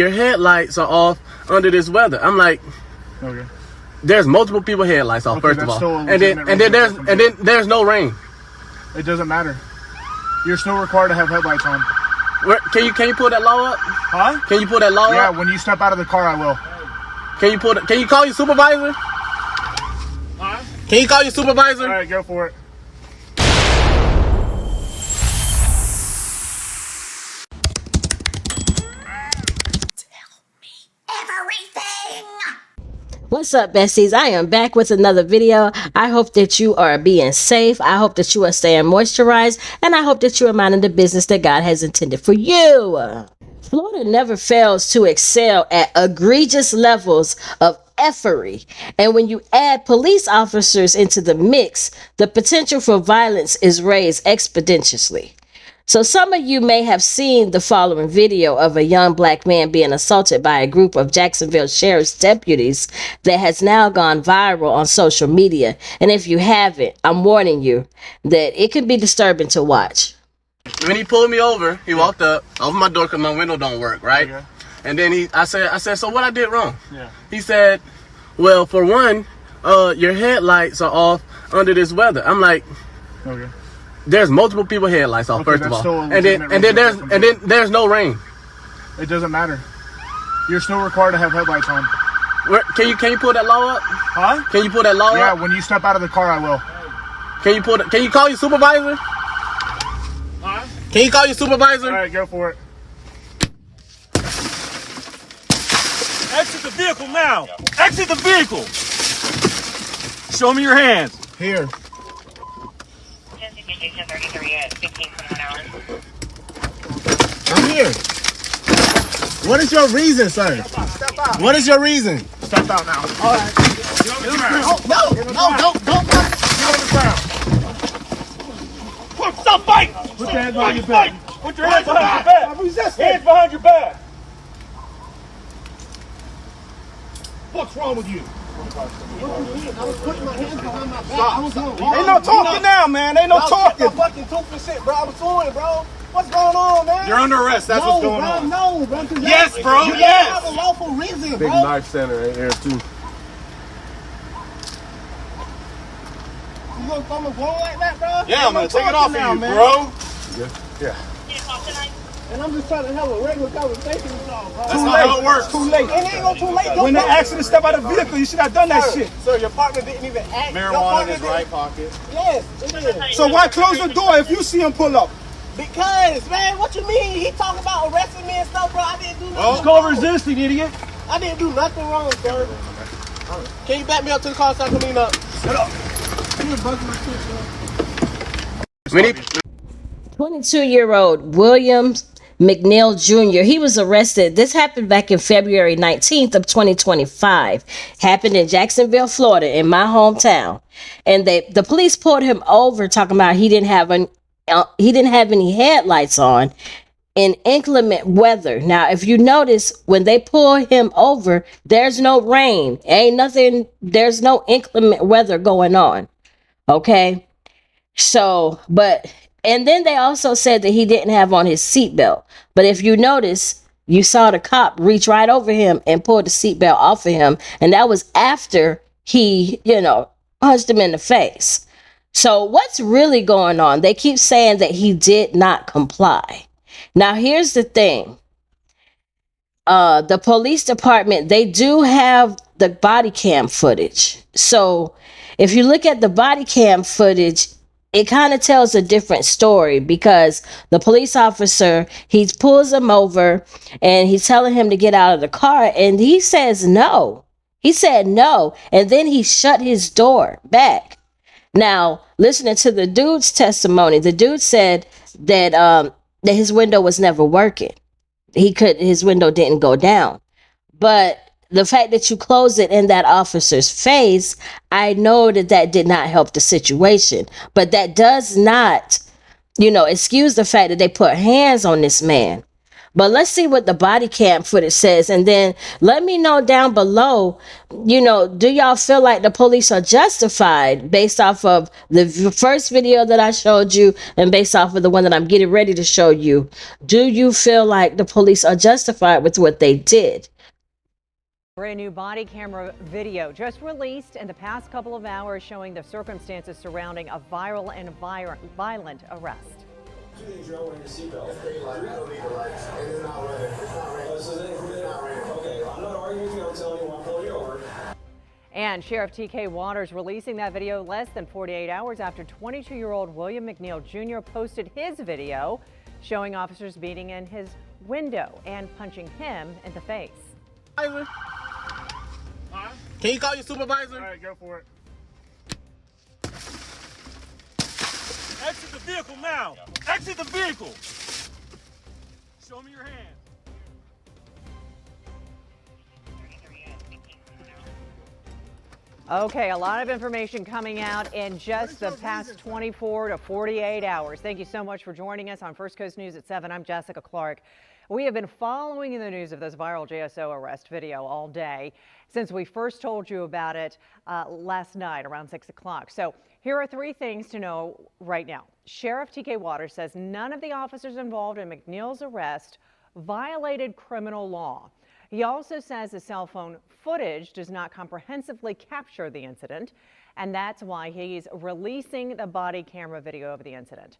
Your headlights are off under this weather. I'm like, okay. There's multiple people headlights off, first of all. And then there's no rain. It doesn't matter. You're still required to have headlights on. Can you pull that law up? Huh? Can you pull that law up? Yeah, when you step out of the car, I will. Can you call your supervisor? Huh? Can you call your supervisor? All right, go for it. What's up, besties? I am back with another video. I hope that you are being safe. I hope that you are staying moisturized. And I hope that you are minding the business that God has intended for you. Florida never fails to excel at egregious levels of effery. And when you add police officers into the mix, the potential for violence is raised exponentially. So some of you may have seen the following video of a young black man being assaulted by a group of Jacksonville sheriff's deputies that has now gone viral on social media. And if you haven't, I'm warning you that it can be disturbing to watch. When he pulled me over, he walked up, opened my door because my window don't work, right? Okay. And then I said, so what I did wrong? Yeah. He said, well, for one, your headlights are off under this weather. I'm like, Okay. there's multiple people headlights off, Okay, first of that's all. still a And then there's no rain. It doesn't matter. You're still required to have headlights on. Can you pull that law up? Huh? Can you pull that law Yeah, up? when you step out of the car, I will. Can you call your supervisor? Huh? Can you call your supervisor? All right, go for it. Exit the vehicle now! Exit the vehicle! Show me your hands. Here. I'm here. What is your reason, sir? Step out. What is your reason? Step out now. All right. Get on the ground. Don't. Get on the ground. Stop fighting! Put your hands behind your back. Put your hands behind your back! I'm resisting. Hands behind your back! What's wrong with you? I was putting my hands behind my back. I was doing Ain't no talking now, man. Ain't no talking. I'm fucking tooth shit, bro. I was doing it, bro. What's going on, man? You're under arrest. That's what's going on. No, bro. Yes, bro. You Yes. have a lawful reason, Big bro. knife center right here too. You gonna throw me one like that, bro? Yeah, I'm gonna take it off of you, man. bro. Yeah. And I'm just trying to have a regular conversation with y'all, bro. That's not how it works. Too late. It ain't go too late. When they asked you to step out of the vehicle, you should have done that shit. Sir, your partner didn't even ask. Your Marijuana partner in his right pocket. Yes, it is. So why close the door if you see him pull up? Because, man, what you mean? He talking about arresting me and stuff, bro. I didn't do nothing. It's called resisting, idiot. I didn't do nothing wrong, sir. Can you back me up to the car so I can clean up? Shut up. You was bugging my shit, bro. When he 22-year-old William McNeil Jr. He was arrested. This happened back in February 19th of 2025. Happened in Jacksonville, Florida, in my hometown. And the police pulled him over, talking about he didn't have any headlights on in inclement weather. Now, if you notice, when they pull him over, there's no rain. Ain't nothing. There's no inclement weather going on. Okay. So, and then they also said that he didn't have on his seatbelt. But if you notice, you saw the cop reach right over him and pull the seatbelt off of him. And that was after he, punched him in the face. So what's really going on? They keep saying that he did not comply. Now, here's the thing. The police department, they do have the body cam footage. So if you look at the body cam footage, it kind of tells a different story, because the police officer, he pulls him over and he's telling him to get out of the car, and he says no. He said no, and then he shut his door back. Now, listening to the dude's testimony, the dude said that his window was never working. His window didn't go down. But the fact that you closed it in that officer's face, I know that did not help the situation. But that does not, excuse the fact that they put hands on this man. But let's see what the body cam footage says. And then let me know down below, do y'all feel like the police are justified based off of the first video that I showed you and based off of the one that I'm getting ready to show you? Do you feel like the police are justified with what they did? Brand new body camera video just released in the past couple of hours showing the circumstances surrounding a viral and violent arrest. And Sheriff T.K. Waters releasing that video less than 48 hours after 22-year-old William McNeil Jr. posted his video showing officers beating in his window and punching him in the face. Can you call your supervisor? All right, go for it. Exit the vehicle now. Exit the vehicle. Show me your hand. Okay, a lot of information coming out in just the past 24 to 48 hours. Thank you so much for joining us on First Coast News at 7. I'm Jessica Clark. We have been following the news of this viral JSO arrest video all day since we first told you about it last night around 6 o'clock. So here are 3 things to know right now. Sheriff T.K. Waters says none of the officers involved in McNeil's arrest violated criminal law. He also says the cell phone footage does not comprehensively capture the incident, and that's why he's releasing the body camera video of the incident.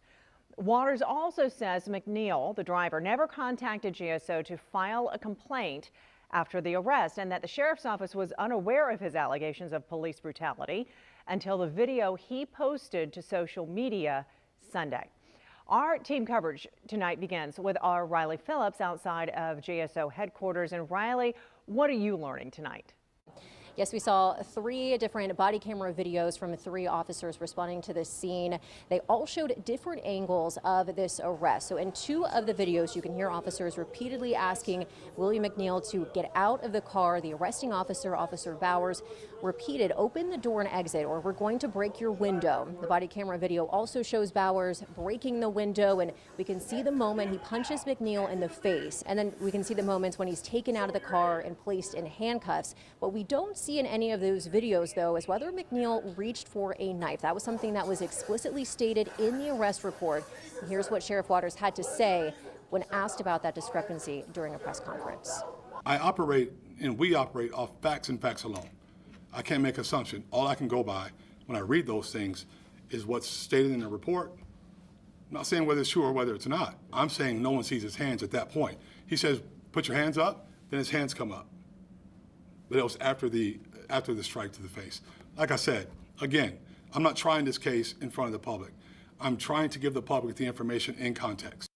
Waters also says McNeil, the driver, never contacted GSO to file a complaint after the arrest, and that the sheriff's office was unaware of his allegations of police brutality until the video he posted to social media Sunday. Our team coverage tonight begins with our Riley Phillips outside of JSO headquarters. And Riley, what are you learning tonight? Yes, we saw 3 different body camera videos from 3 officers responding to this scene. They all showed different angles of this arrest. So in 2 of the videos, you can hear officers repeatedly asking William McNeil to get out of the car. The arresting officer, Officer Bowers, repeated, "Open the door and exit or we're going to break your window." The body camera video also shows Bowers breaking the window, and we can see the moment he punches McNeil in the face. And then we can see the moments when he's taken out of the car and placed in handcuffs. What we don't see in any of those videos, though, is whether McNeil reached for a knife. That was something that was explicitly stated in the arrest report. And here's what Sheriff Waters had to say when asked about that discrepancy during a press conference. We operate off facts and facts alone. I can't make assumption. All I can go by when I read those things is what's stated in the report. I'm not saying whether it's true or whether it's not. I'm saying no one sees his hands at that point. He says, "Put your hands up," then his hands come up. But it was after the strike to the face. Like I said, again, I'm not trying this case in front of the public. I'm trying to give the public the information in context.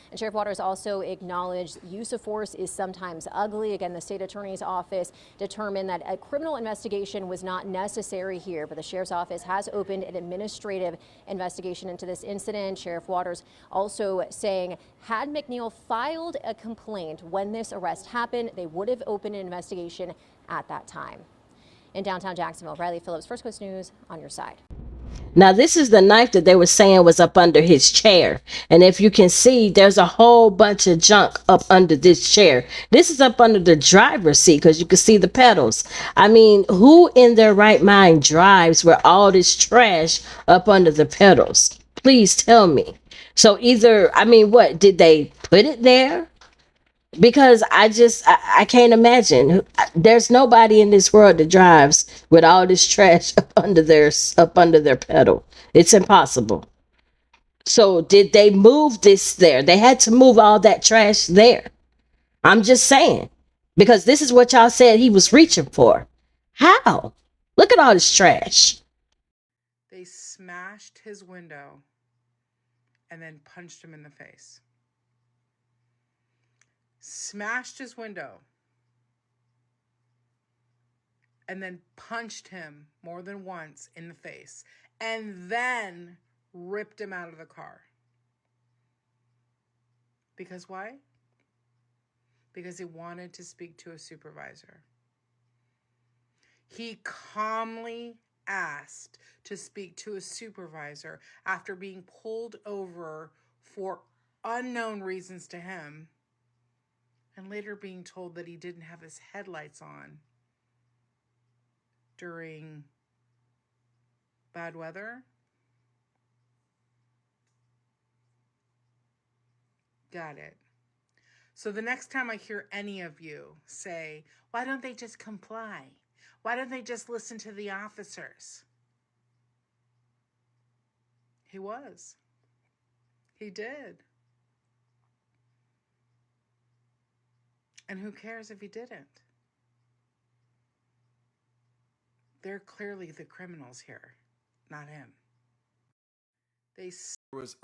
And Sheriff Waters also acknowledged use of force is sometimes ugly. Again, the state attorney's office determined that a criminal investigation was not necessary here, but the sheriff's office has opened an administrative investigation into this incident. Sheriff Waters also saying had McNeil filed a complaint when this arrest happened, they would have opened an investigation at that time. In downtown Jacksonville, Riley Phillips, First Coast News, on your side. Now, this is the knife that they were saying was up under his chair. And if you can see, there's a whole bunch of junk up under this chair. This is up under the driver's seat because you can see the pedals. I mean, who in their right mind drives with all this trash up under the pedals? Please tell me. So either, what, did they put it there? Because I can't imagine. There's nobody in this world that drives with all this trash up under their pedal. It's impossible. So did they move this there? They had to move all that trash there. I'm just saying, because this is what y'all said he was reaching for. How? Look at all this trash. They smashed his window and then punched him in the face. Smashed his window and then punched him more than once in the face and then ripped him out of the car. Because why? Because he wanted to speak to a supervisor. He calmly asked to speak to a supervisor after being pulled over for unknown reasons to him and later being told that he didn't have his headlights on during bad weather. Got it. So the next time I hear any of you say, why don't they just comply? Why don't they just listen to the officers? He was. He did. And who cares if he didn't? They're clearly the criminals here, not him. They was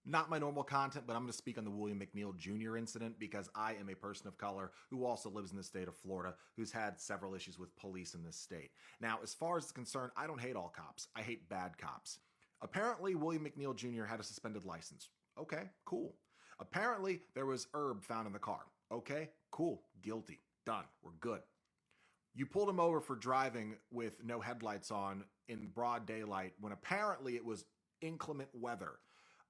not my normal content, but I'm going to speak on the William McNeil Jr. incident because I am a person of color who also lives in the state of Florida, who's had several issues with police in this state. Now, as far as it's concerned, I don't hate all cops. I hate bad cops. Apparently, William McNeil Jr. had a suspended license. Okay, cool. Apparently, there was herb found in the car. Okay, cool. Guilty. Done. We're good. You pulled him over for driving with no headlights on in broad daylight when apparently it was inclement weather.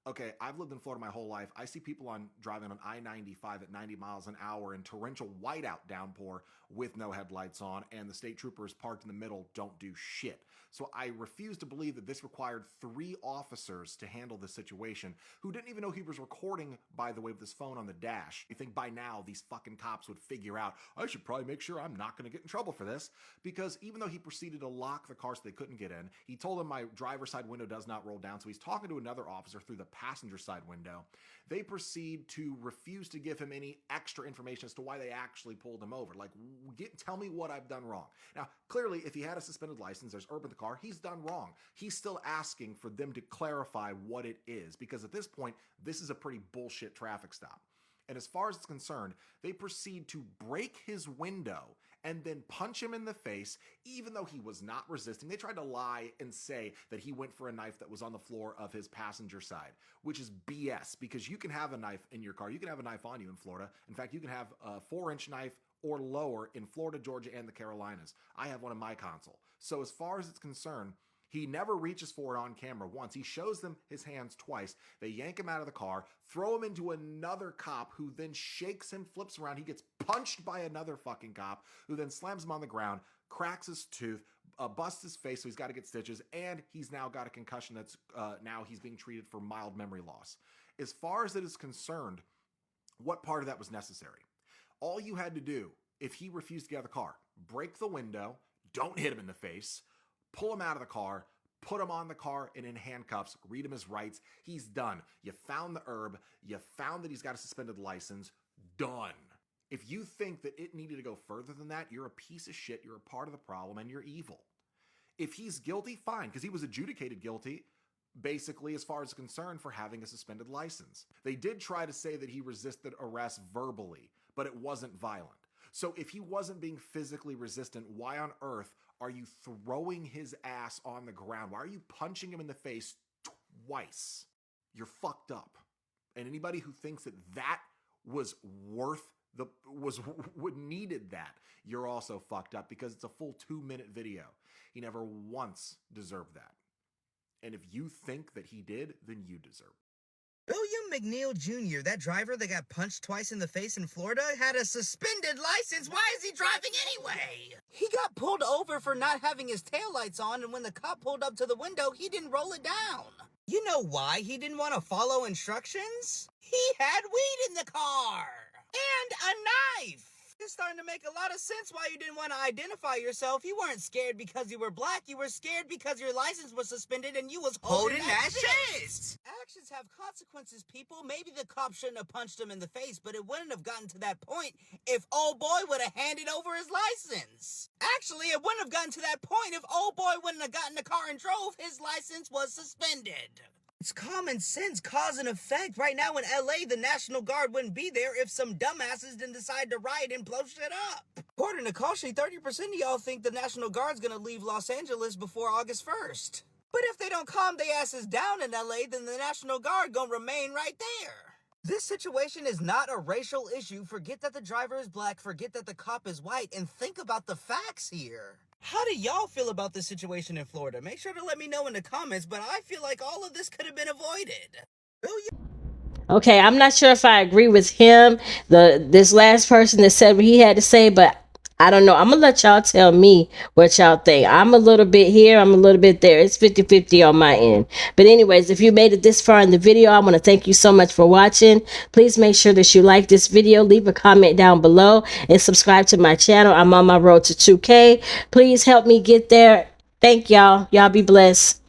Okay, I've lived in Florida my whole life. I see people driving on I-95 at 90 miles an hour in torrential whiteout downpour with no headlights on, and the state troopers parked in the middle don't do shit. So I refuse to believe that this required 3 officers to handle this situation who didn't even know he was recording, by the way, with his phone on the dash. You think by now these fucking cops would figure out, I should probably make sure I'm not going to get in trouble for this, because even though he proceeded to lock the car so they couldn't get in, he told them my driver's side window does not roll down, so he's talking to another officer through the passenger side window. They proceed to refuse to give him any extra information as to why they actually pulled him over. Like, tell me what I've done wrong. Now, clearly, if he had a suspended license, there's herb in the car, he's done wrong. He's still asking for them to clarify what it is, because at this point, this is a pretty bullshit traffic stop. And as far as it's concerned, they proceed to break his window and then punch him in the face, even though he was not resisting. They tried to lie and say that he went for a knife that was on the floor of his passenger side, which is BS, because you can have a knife in your car. You can have a knife on you in Florida. In fact, you can have a 4-inch knife or lower in Florida, Georgia, and the Carolinas. I have one in my console. So as far as it's concerned, he never reaches for it on camera once. He shows them his hands twice. They yank him out of the car, throw him into another cop who then shakes him, flips around. He gets punched by another fucking cop who then slams him on the ground, cracks his tooth, busts his face, so he's got to get stitches, and he's now got a concussion that's now he's being treated for mild memory loss. As far as it is concerned, what part of that was necessary? All you had to do, if he refused to get out of the car, break the window, don't hit him in the face, pull him out of the car, put him on the car and in handcuffs, read him his rights. He's done. You found the herb. You found that he's got a suspended license. Done. If you think that it needed to go further than that, you're a piece of shit. You're a part of the problem and you're evil. If he's guilty, fine, because he was adjudicated guilty, basically, as far as concerned, for having a suspended license. They did try to say that he resisted arrest verbally, but it wasn't violent. So if he wasn't being physically resistant, why on earth are you throwing his ass on the ground? Why are you punching him in the face twice? You're fucked up. And anybody who thinks that that was needed that, you're also fucked up, because it's a full 2-minute video. He never once deserved that. And if you think that he did, then you deserve it. William McNeil Jr., that driver that got punched twice in the face in Florida, had a suspended license. Why is he driving anyway? He got pulled over for not having his taillights on, and when the cop pulled up to the window, he didn't roll it down. You know why he didn't want to follow instructions? He had weed in the car! And a knife! It's starting to make a lot of sense why you didn't want to identify yourself. You weren't scared because you were black. You were scared because your license was suspended and you was holding that shit. Actions have consequences, people. Maybe the cop shouldn't have punched him in the face, but it wouldn't have gotten to that point if old boy would have handed over his license. Actually, it wouldn't have gotten to that point if old boy wouldn't have gotten in the car and drove. His license was suspended. It's common sense, cause and effect. Right now in LA, the National Guard wouldn't be there if some dumbasses didn't decide to riot and blow shit up. According to Koshi, 30% of y'all think the National Guard's gonna leave Los Angeles before August 1st. But if they don't calm their asses down in LA, then the National Guard gonna remain right there. This situation is not a racial issue. Forget that the driver is black, forget that the cop is white, and think about the facts here. How do y'all feel about this situation in Florida? Make sure to let me know in the comments, but I feel like all of this could have been avoided. Okay, I'm not sure if I agree with him, this last person that said what he had to say, but I don't know. I'm gonna let y'all tell me what y'all think. I'm a little bit here, I'm a little bit there. It's 50-50 on my end. But anyways, if you made it this far in the video, I want to thank you so much for watching. Please make sure that you like this video, leave a comment down below, and subscribe to my channel. I'm on my road to 2K. Please help me get there. Thank y'all. Y'all be blessed.